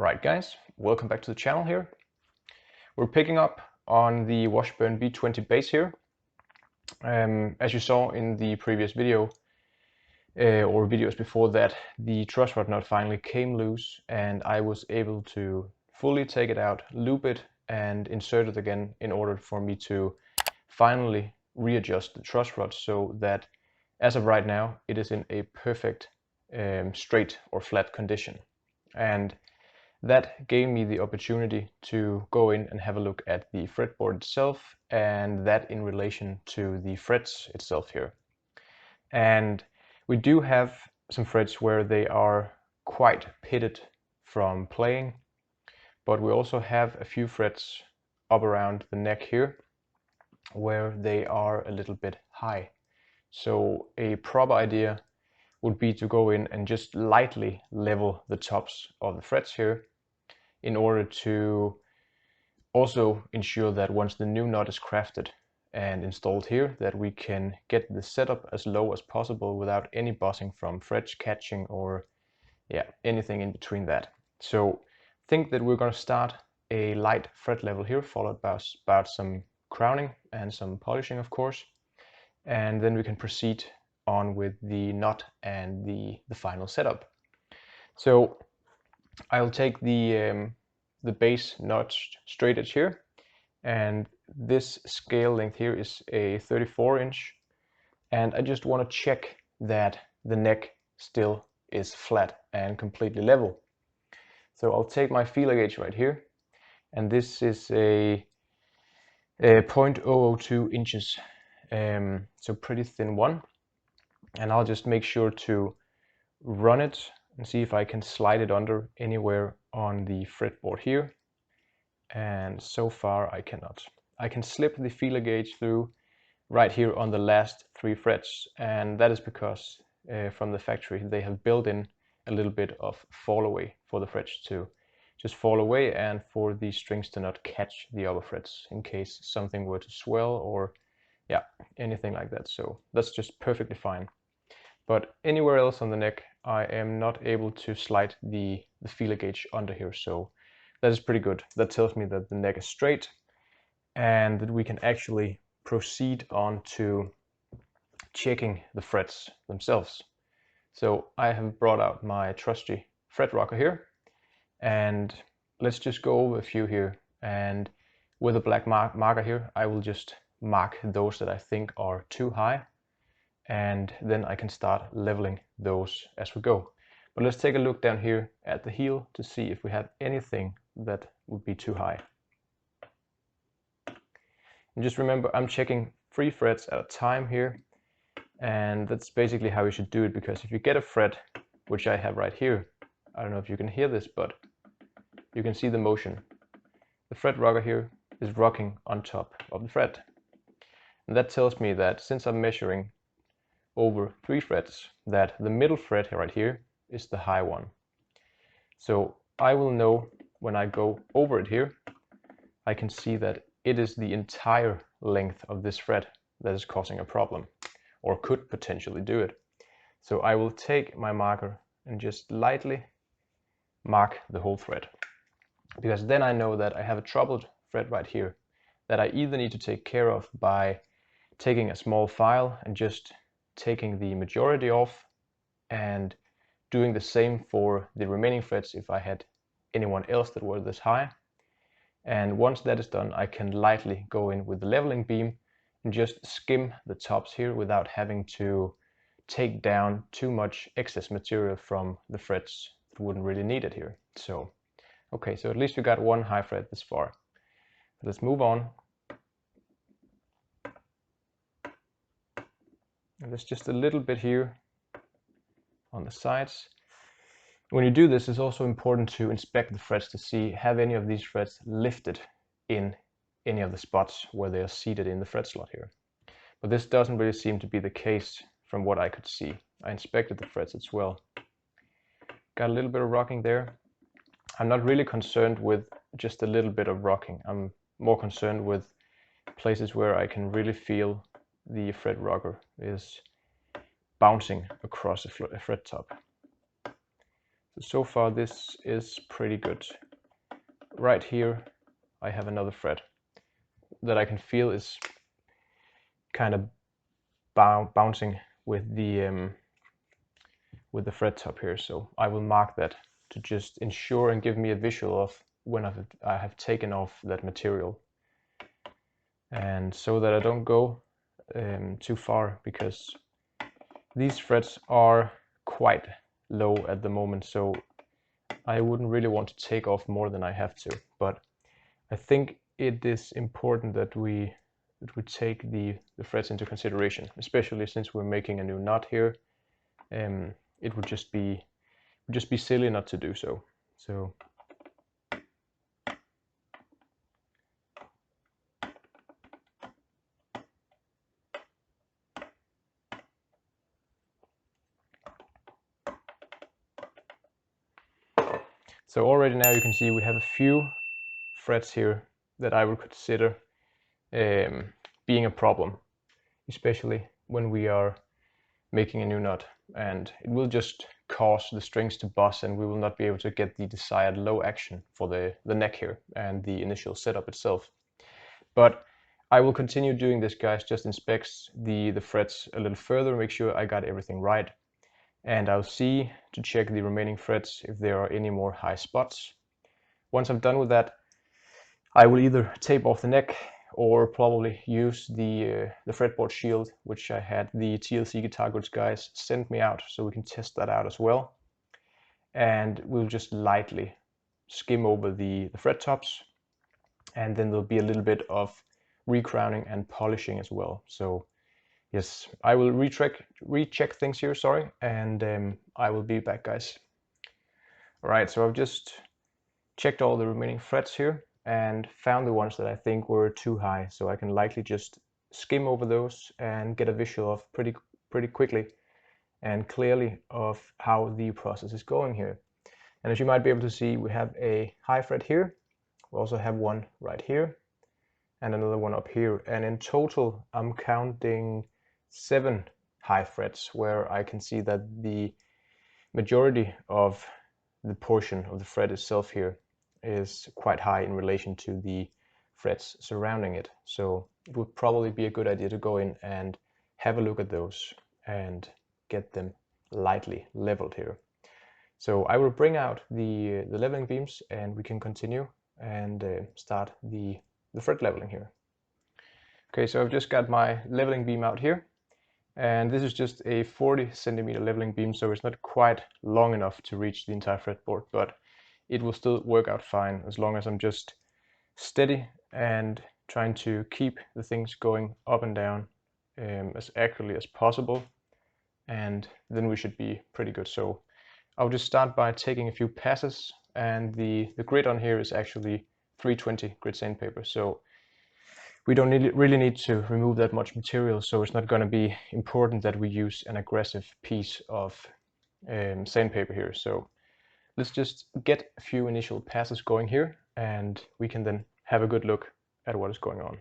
Right guys, welcome back to the channel here. We're picking up on the Washburn B-20 base here. As you saw in the previous video, or videos before that, the truss rod nut finally came loose and I was able to fully take it out, loop it and insert it again in order for me to finally readjust the truss rod so that as of right now it is in a perfect straight or flat condition. And that gave me the opportunity to go in and have a look at the fretboard itself, and that in relation to the frets itself here. And we do have some frets where they are quite pitted from playing, but we also have a few frets up around the neck here where they are a little bit high. So a proper idea would be to go in and just lightly level the tops of the frets here, in order to also ensure that once the new nut is crafted and installed here, that we can get the setup as low as possible without any buzzing from frets catching or anything in between that. So think that we're going to start a light fret level here, followed by about some crowning and some polishing, of course, and then we can proceed on with the nut and the final setup. So I'll take the base notched straight edge here, and this scale length here is a 34-inch, and I just want to check that the neck still is flat and completely level. So I'll take my feeler gauge right here, and this is a 0.002 inches, so pretty thin one, and I'll just make sure to run it and see if I can slide it under anywhere on the fretboard here, and so far I cannot. I can slip the feeler gauge through right here on the last 3 frets, and that is because from the factory they have built in a little bit of fall away for the frets to just fall away and for the strings to not catch the upper frets in case something were to swell or anything like that. So that's just perfectly fine. But anywhere else on the neck, I am not able to slide the feeler gauge under here, so that is pretty good. That tells me that the neck is straight and that we can actually proceed on to checking the frets themselves. So I have brought out my trusty fret rocker here, and let's just go over a few here, and with a black marker here I will just mark those that I think are too high, and then I can start leveling those as we go. But let's take a look down here at the heel to see if we have anything that would be too high. And just remember, I'm checking 3 frets at a time here, and that's basically how you should do it, because if you get a fret, which I have right here, I don't know if you can hear this, but you can see the motion. The fret rocker here is rocking on top of the fret, and that tells me that since I'm measuring over 3 frets, that the middle fret right here is the high one. So I will know when I go over it here, I can see that it is the entire length of this fret that is causing a problem, or could potentially do it. So I will take my marker and just lightly mark the whole fret, because then I know that I have a troubled fret right here that I either need to take care of by taking a small file and just taking the majority off and doing the same for the remaining frets if I had anyone else that were this high. And once that is done, I can lightly go in with the leveling beam and just skim the tops here without having to take down too much excess material from the frets that wouldn't really need it here. So okay, so at least we got 1 high fret this far. Let's move on. And there's just a little bit here on the sides. When you do this, it's also important to inspect the frets to see, have any of these frets lifted in any of the spots where they are seated in the fret slot here. But this doesn't really seem to be the case from what I could see. I inspected the frets as well. Got a little bit of rocking there. I'm not really concerned with just a little bit of rocking. I'm more concerned with places where I can really feel the fret rocker is bouncing across a fret top. So far this is pretty good. Right here I have another thread that I can feel is kind of bouncing with the thread top here, so I will mark that to just ensure and give me a visual of when I have taken off that material, and so that I don't go too far, because these threads are quite low at the moment, so I wouldn't really want to take off more than I have to. But I think it is important that we take the threads into consideration, especially since we're making a new knot here. It would just be silly not to do so. So already now you can see we have a few threads here that I would consider being a problem, especially when we are making a new knot, and it will just cause the strings to bust and we will not be able to get the desired low action for the neck here and the initial setup itself. But I will continue doing this, guys, just inspect the threads a little further, make sure I got everything right, and I'll see to check the remaining threads if there are any more high spots. Once I'm done with that, I will either tape off the neck or probably use the fretboard shield, which I had the TLC Guitar Goods guys send me out, so we can test that out as well. And we'll just lightly skim over the fret tops, and then there'll be a little bit of recrowning and polishing as well. So yes, I will recheck things here, sorry, and I will be back, guys. All right, so I've just checked all the remaining frets here and found the ones that I think were too high, so I can likely just skim over those and get a visual of pretty quickly and clearly of how the process is going here. And as you might be able to see, we have a high fret here, we also have one right here and another one up here, and in total I'm counting 7 high frets where I can see that the majority of the portion of the fret itself here is quite high in relation to the frets surrounding it. So it would probably be a good idea to go in and have a look at those and get them lightly leveled here. So I will bring out the leveling beams and we can continue and start the fret leveling here. Okay, so I've just got my leveling beam out here, and this is just a 40 centimeter leveling beam, so it's not quite long enough to reach the entire fretboard, but it will still work out fine as long as I'm just steady and trying to keep the things going up and down as accurately as possible, and then we should be pretty good. So I'll just start by taking a few passes, and the grid on here is actually 320 grit sandpaper, so we don't really need to remove that much material, so it's not going to be important that we use an aggressive piece of sandpaper here. So let's just get a few initial passes going here, and we can then have a good look at what is going on.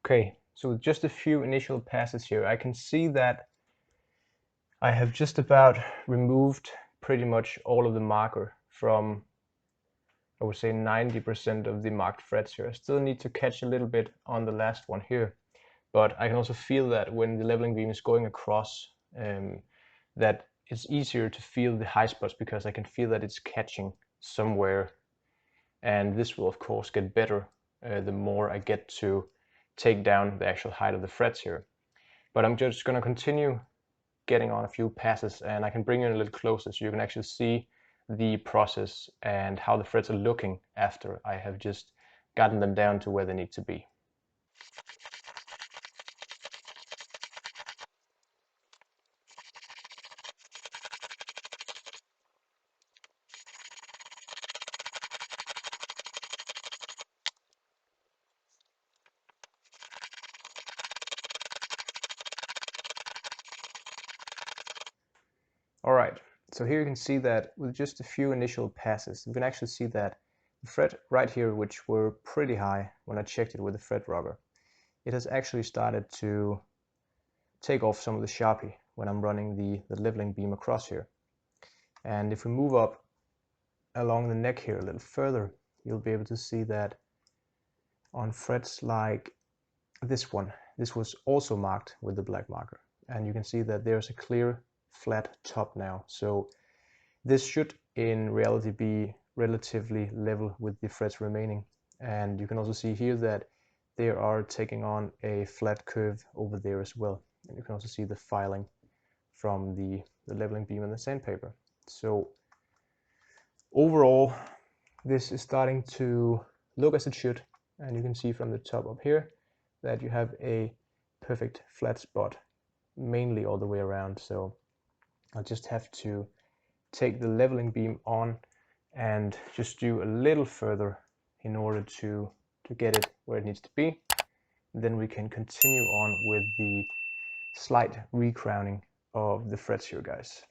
Okay, so with just a few initial passes here, I can see that I have just about removed pretty much all of the marker from, I would say, 90% of the marked frets here. I still need to catch a little bit on the last one here, but I can also feel that when the leveling beam is going across, that it's easier to feel the high spots because I can feel that it's catching somewhere, and this will of course get better the more I get to take down the actual height of the frets here. But I'm just going to continue getting on a few passes, and I can bring you in a little closer so you can actually see the process and how the frets are looking after I have just gotten them down to where they need to be. Alright, so here you can see that with just a few initial passes, you can actually see that the fret right here, which were pretty high when I checked it with the fret rocker, it has actually started to take off some of the Sharpie when I'm running the leveling beam across here. And if we move up along the neck here a little further, you'll be able to see that on frets like this one, this was also marked with the black marker. And you can see that there's a clear flat top now. So this should in reality be relatively level with the frets remaining. And you can also see here that they are taking on a flat curve over there as well. And you can also see the filing from the leveling beam and the sandpaper. So overall, this is starting to look as it should. And you can see from the top up here that you have a perfect flat spot, mainly all the way around. So I'll just have to take the leveling beam on and just do a little further in order to get it where it needs to be. Then we can continue on with the slight recrowning of the frets here, guys.